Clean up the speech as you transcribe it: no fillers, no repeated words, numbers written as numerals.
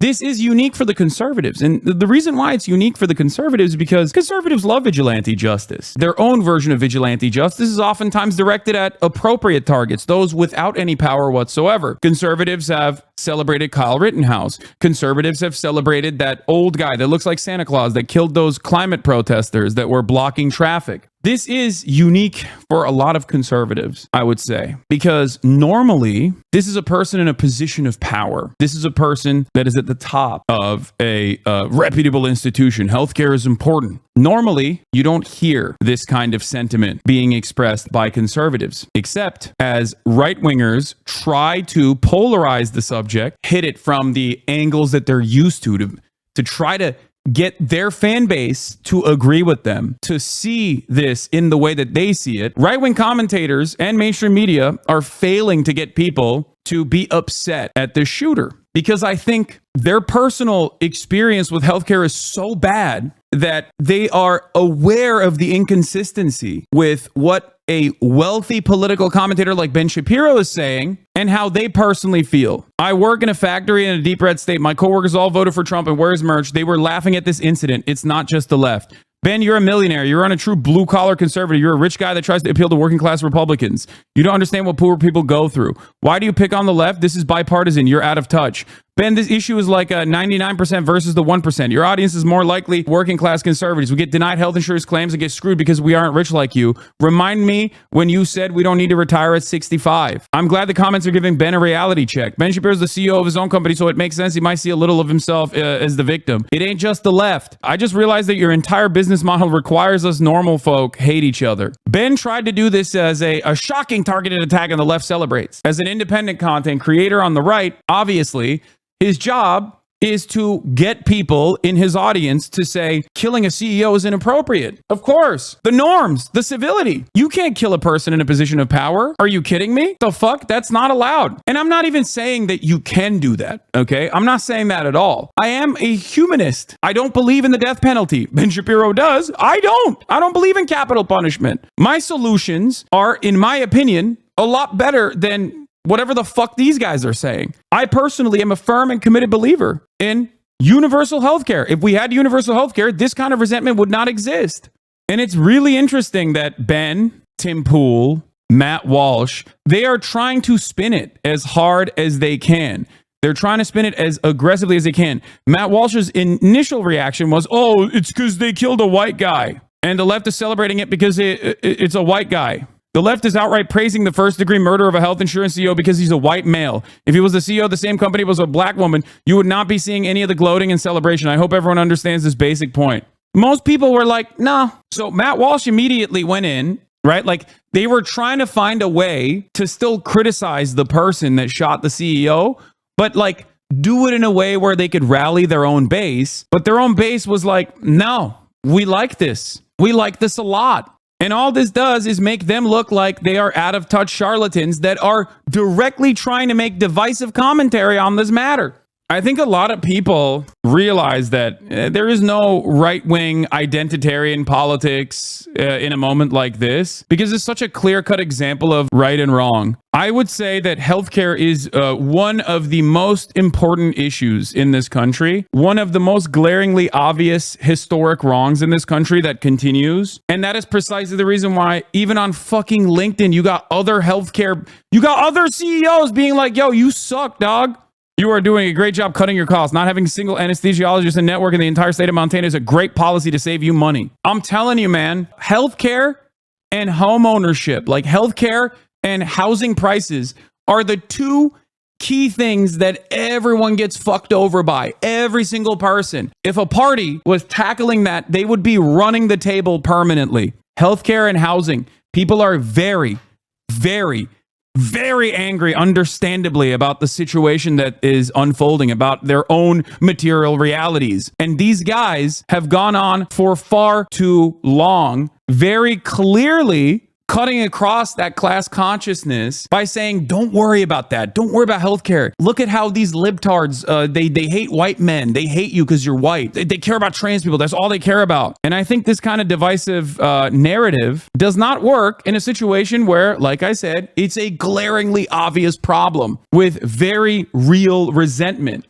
This is unique for the conservatives. And the reason why it's unique for the conservatives is because conservatives love vigilante justice. Their own version of vigilante justice is oftentimes directed at appropriate targets, those without any power whatsoever. Conservatives have celebrated Kyle Rittenhouse. Conservatives have celebrated that old guy that looks like Santa Claus that killed those climate protesters that were blocking traffic. This is unique for a lot of conservatives, I would say, because normally this is a person in a position of power. This is a person that is at the top of a reputable institution. Healthcare is important. Normally, you don't hear this kind of sentiment being expressed by conservatives, except as right-wingers try to polarize the subject, hit it from the angles that they're used to try to get their fan base to agree with them, to see this in the way that they see it. Right-wing commentators and mainstream media are failing to get people to be upset at the shooter because I think their personal experience with healthcare is so bad that they are aware of the inconsistency with what a wealthy political commentator like Ben Shapiro is saying and how they personally feel. I work in a factory in a deep red state. My coworkers all voted for Trump and wears merch. They were laughing at this incident. It's not just the left. Ben, you're a millionaire. You're on a true blue-collar conservative. You're a rich guy that tries to appeal to working-class Republicans. You don't understand what poor people go through. Why do you pick on the left? This is bipartisan. You're out of touch. Ben, this issue is like a 99% versus the 1%. Your audience is more likely working-class conservatives. We get denied health insurance claims and get screwed because we aren't rich like you. Remind me when you said we don't need to retire at 65. I'm glad the comments are giving Ben a reality check. Ben Shapiro is the CEO of his own company, so it makes sense he might see a little of himself as the victim. It ain't just the left. I just realized that your entire business model requires us normal folk hate each other. Ben tried to do this as a shocking targeted attack and the left celebrates. As an independent content creator on the right, obviously, his job is to get people in his audience to say killing a CEO is inappropriate. Of course, the norms, the civility. You can't kill a person in a position of power. Are you kidding me? The fuck? That's not allowed. And I'm not even saying that you can do that, okay? I'm not saying that at all. I am a humanist. I don't believe in the death penalty. Ben Shapiro does. I don't. I don't believe in capital punishment. My solutions are, in my opinion, a lot better than whatever the fuck these guys are saying. I personally am a firm and committed believer in universal healthcare. If we had universal healthcare, this kind of resentment would not exist. And it's really interesting that Ben, Tim Pool, Matt Walsh, they are trying to spin it as hard as they can. They're trying to spin it as aggressively as they can. Matt Walsh's initial reaction was, oh, it's because they killed a white guy. And the left is celebrating it because it's a white guy. The left is outright praising the first-degree murder of a health insurance CEO because he's a white male. If he was the CEO of the same company was a black woman, you would not be seeing any of the gloating and celebration. I hope everyone understands this basic point. Most people were like, no. So Matt Walsh immediately went in, right? Like they were trying to find a way to still criticize the person that shot the CEO, but like do it in a way where they could rally their own base. But their own base was like, no, we like this. We like this a lot. And all this does is make them look like they are out of touch charlatans that are directly trying to make divisive commentary on this matter. I think a lot of people realize that there is no right-wing identitarian politics in a moment like this because it's such a clear-cut example of right and wrong. I would say that healthcare is one of the most important issues in this country, one of the most glaringly obvious historic wrongs in this country that continues. And that is precisely the reason why even on fucking LinkedIn, you got other CEOs being like, yo, you suck, dog. You are doing a great job cutting your costs. Not having a single anesthesiologist and network in the entire state of Montana is a great policy to save you money. I'm telling you, man, healthcare and home ownership, like healthcare and housing prices are the two key things that everyone gets fucked over by. Every single person. If a party was tackling that, they would be running the table permanently. Healthcare and housing. People are very, very angry, understandably, about the situation that is unfolding, about their own material realities. And these guys have gone on for far too long, very clearly cutting across that class consciousness by saying, don't worry about that. Don't worry about healthcare. Look at how these libtards, they hate white men. They hate you because you're white. They care about trans people. That's all they care about. And I think this kind of divisive narrative does not work in a situation where, like I said, it's a glaringly obvious problem with very real resentment.